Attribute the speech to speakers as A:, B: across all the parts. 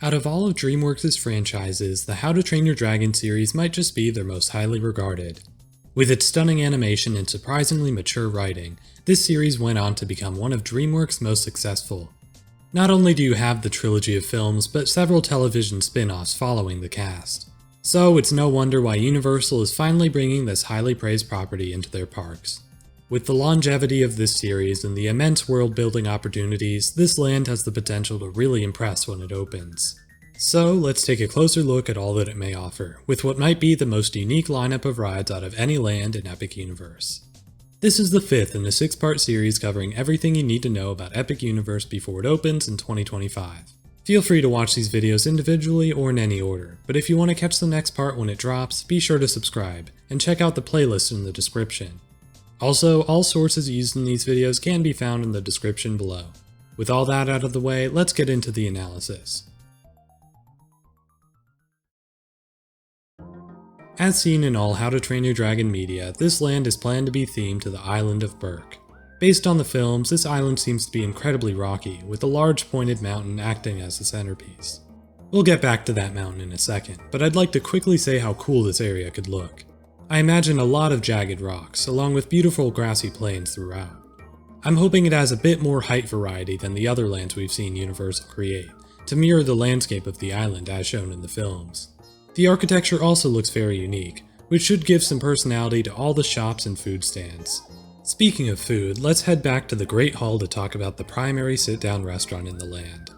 A: Out of all of Dreamworks' franchises, the How to Train Your Dragon series might just be their most highly regarded. With its stunning animation and surprisingly mature writing, this series went on to become one of Dreamworks' most successful. Not only do you have the trilogy of films, but several television spin-offs following the cast. So it's no wonder why Universal is finally bringing this highly praised property into their parks. With the longevity of this series and the immense world-building opportunities, this land has the potential to really impress when it opens. So let's take a closer look at all that it may offer, with what might be the most unique lineup of rides out of any land in Epic Universe. This is the fifth in a 6-part series covering everything you need to know about Epic Universe before it opens in 2025. Feel free to watch these videos individually or in any order, but if you want to catch the next part when it drops, be sure to subscribe, and check out the playlist in the description. Also, all sources used in these videos can be found in the description below. With all that out of the way, let's get into the analysis. As seen in all How to Train Your Dragon media, this land is planned to be themed to the island of Berk. Based on the films, this island seems to be incredibly rocky, with a large pointed mountain acting as the centerpiece. We'll get back to that mountain in a second, but I'd like to quickly say how cool this area could look. I imagine a lot of jagged rocks, along with beautiful grassy plains throughout. I'm hoping it has a bit more height variety than the other lands we've seen Universal create, to mirror the landscape of the island as shown in the films. The architecture also looks very unique, which should give some personality to all the shops and food stands. Speaking of food, let's head back to the Great Hall to talk about the primary sit-down restaurant in the land.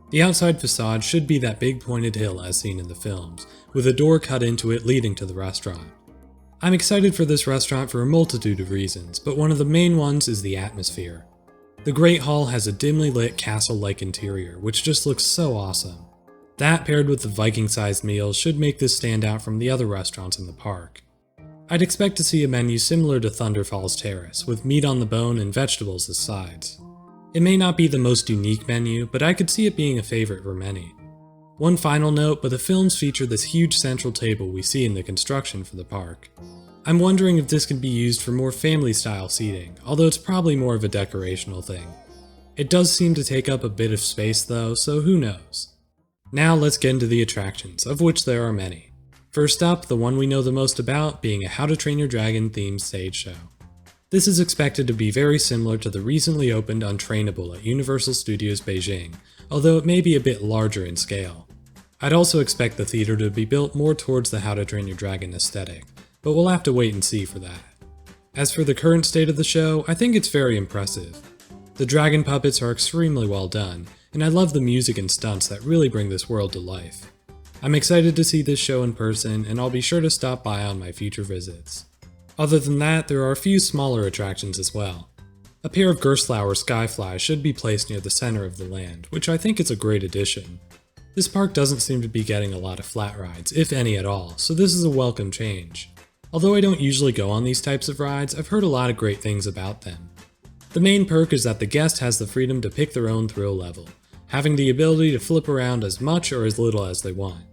A: The outside facade should be that big pointed hill as seen in the films, with a door cut into it leading to the restaurant. I'm excited for this restaurant for a multitude of reasons, but one of the main ones is the atmosphere. The Great Hall has a dimly lit castle-like interior, which just looks so awesome. That paired with the Viking-sized meals should make this stand out from the other restaurants in the park. I'd expect to see a menu similar to Thunder Falls Terrace, with meat on the bone and vegetables as sides. It may not be the most unique menu, but I could see it being a favorite for many. One final note, but the films feature this huge central table we see in the construction for the park. I'm wondering if this could be used for more family-style seating, although it's probably more of a decorational thing. It does seem to take up a bit of space though, so who knows. Now let's get into the attractions, of which there are many. First up, the one we know the most about being a How to Train Your Dragon themed stage show. This is expected to be very similar to the recently opened Untrainable at Universal Studios Beijing, although it may be a bit larger in scale. I'd also expect the theater to be built more towards the How to Train Your Dragon aesthetic, but we'll have to wait and see for that. As for the current state of the show, I think it's very impressive. The dragon puppets are extremely well done, and I love the music and stunts that really bring this world to life. I'm excited to see this show in person, and I'll be sure to stop by on my future visits. Other than that, there are a few smaller attractions as well. A pair of Gerstlauer Skyflies should be placed near the center of the land, which I think is a great addition. This park doesn't seem to be getting a lot of flat rides, if any at all, so this is a welcome change. Although I don't usually go on these types of rides, I've heard a lot of great things about them. The main perk is that the guest has the freedom to pick their own thrill level, having the ability to flip around as much or as little as they want.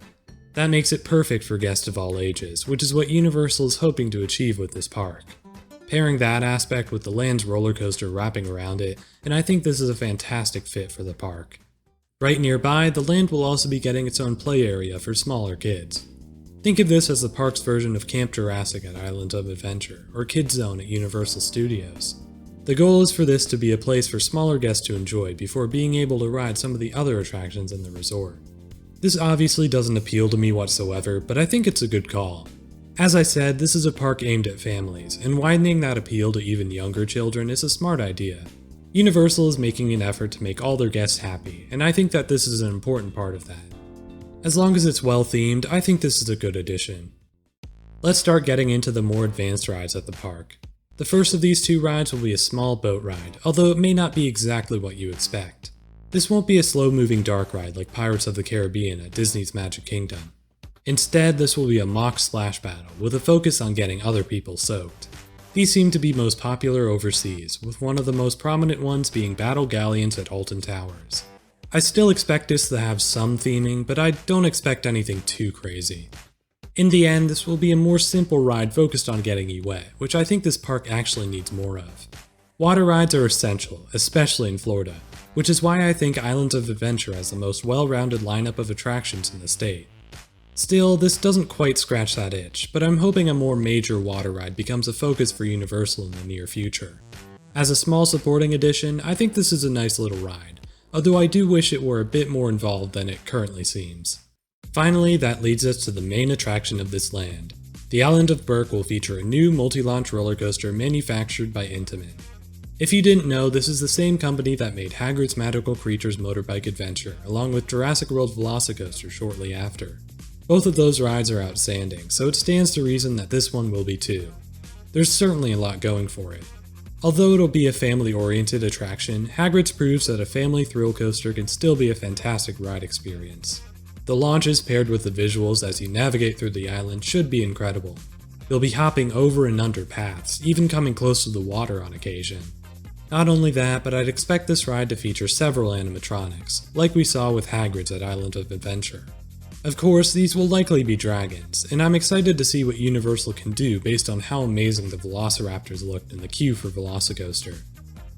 A: That makes it perfect for guests of all ages, which is what Universal is hoping to achieve with this park. Pairing that aspect with the land's roller coaster wrapping around it, and I think this is a fantastic fit for the park. Right nearby, the land will also be getting its own play area for smaller kids. Think of this as the park's version of Camp Jurassic at Islands of Adventure, or Kids Zone at Universal Studios. The goal is for this to be a place for smaller guests to enjoy before being able to ride some of the other attractions in the resort. This obviously doesn't appeal to me whatsoever, but I think it's a good call. As I said, this is a park aimed at families, and widening that appeal to even younger children is a smart idea. Universal is making an effort to make all their guests happy, and I think that this is an important part of that. As long as it's well themed, I think this is a good addition. Let's start getting into the more advanced rides at the park. The first of these two rides will be a small boat ride, although it may not be exactly what you expect. This won't be a slow-moving dark ride like Pirates of the Caribbean at Disney's Magic Kingdom. Instead, this will be a mock splash battle, with a focus on getting other people soaked. These seem to be most popular overseas, with one of the most prominent ones being battle galleons at Alton Towers. I still expect this to have some theming, but I don't expect anything too crazy. In the end, this will be a more simple ride focused on getting you wet, which I think this park actually needs more of. Water rides are essential, especially in Florida, which is why I think Islands of Adventure has the most well-rounded lineup of attractions in the state. Still, this doesn't quite scratch that itch, but I'm hoping a more major water ride becomes a focus for Universal in the near future. As a small supporting addition, I think this is a nice little ride, although I do wish it were a bit more involved than it currently seems. Finally, that leads us to the main attraction of this land. The Island of Berk will feature a new multi-launch roller coaster manufactured by Intamin. If you didn't know, this is the same company that made Hagrid's Magical Creatures Motorbike Adventure, along with Jurassic World Velocicoaster shortly after. Both of those rides are outstanding, so it stands to reason that this one will be too. There's certainly a lot going for it. Although it'll be a family-oriented attraction, Hagrid's proves that a family thrill coaster can still be a fantastic ride experience. The launches paired with the visuals as you navigate through the island should be incredible. You'll be hopping over and under paths, even coming close to the water on occasion. Not only that, but I'd expect this ride to feature several animatronics, like we saw with Hagrid's at Island of Adventure. Of course, these will likely be dragons, and I'm excited to see what Universal can do based on how amazing the Velociraptors looked in the queue for Velocicoaster.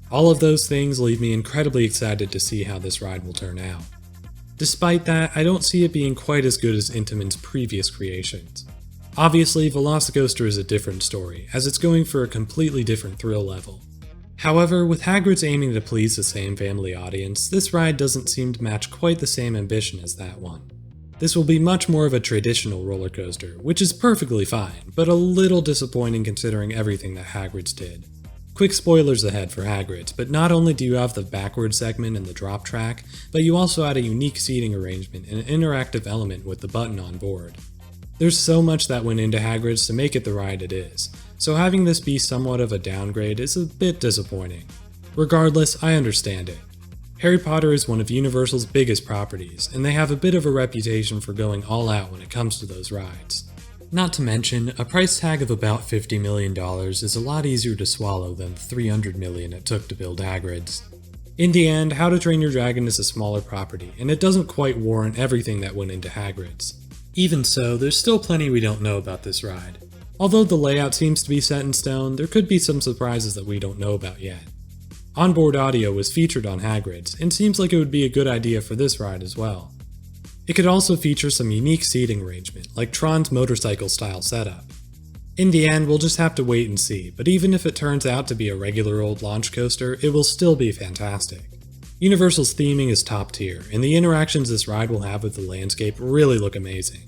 A: All of those things leave me incredibly excited to see how this ride will turn out. Despite that, I don't see it being quite as good as Intamin's previous creations. Obviously, Velocicoaster is a different story, as it's going for a completely different thrill level. However, with Hagrid's aiming to please the same family audience, this ride doesn't seem to match quite the same ambition as that one. This will be much more of a traditional roller coaster, which is perfectly fine, but a little disappointing considering everything that Hagrid's did. Quick spoilers ahead for Hagrid's, but not only do you have the backward segment and the drop track, but you also add a unique seating arrangement and an interactive element with the button on board. There's so much that went into Hagrid's to make it the ride it is, so having this be somewhat of a downgrade is a bit disappointing. Regardless, I understand it. Harry Potter is one of Universal's biggest properties, and they have a bit of a reputation for going all out when it comes to those rides. Not to mention, a price tag of about $50 million is a lot easier to swallow than the $300 million it took to build Hagrid's. In the end, How to Train Your Dragon is a smaller property, and it doesn't quite warrant everything that went into Hagrid's. Even so, there's still plenty we don't know about this ride. Although the layout seems to be set in stone, there could be some surprises that we don't know about yet. Onboard audio was featured on Hagrid's, and seems like it would be a good idea for this ride as well. It could also feature some unique seating arrangement, like Tron's motorcycle style setup. In the end, we'll just have to wait and see, but even if it turns out to be a regular old launch coaster, it will still be fantastic. Universal's theming is top tier, and the interactions this ride will have with the landscape really look amazing.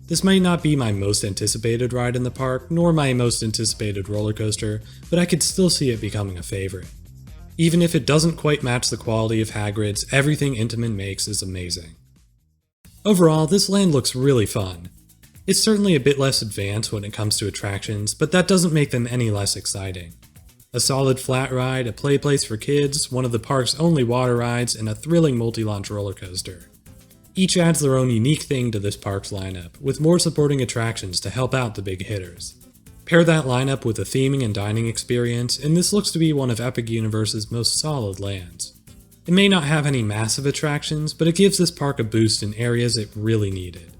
A: This might not be my most anticipated ride in the park, nor my most anticipated roller coaster, but I could still see it becoming a favorite. Even if it doesn't quite match the quality of Hagrid's, everything Intamin makes is amazing. Overall, this land looks really fun. It's certainly a bit less advanced when it comes to attractions, but that doesn't make them any less exciting. A solid flat ride, a play place for kids, one of the park's only water rides, and a thrilling multi-launch roller coaster. Each adds their own unique thing to this park's lineup, with more supporting attractions to help out the big hitters. Pair that lineup with a theming and dining experience, and this looks to be one of Epic Universe's most solid lands. It may not have any massive attractions, but it gives this park a boost in areas it really needed.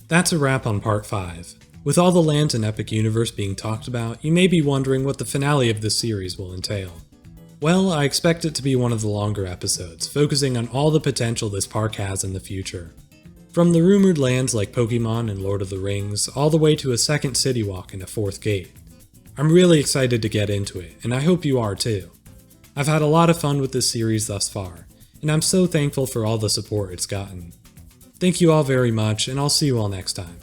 A: That's a wrap on Part 5. With all the lands in Epic Universe being talked about, you may be wondering what the finale of this series will entail. Well, I expect it to be one of the longer episodes, focusing on all the potential this park has in the future. From the rumored lands like Pokemon and Lord of the Rings, all the way to a second city walk and a fourth gate. I'm really excited to get into it, and I hope you are too. I've had a lot of fun with this series thus far, and I'm so thankful for all the support it's gotten. Thank you all very much, and I'll see you all next time.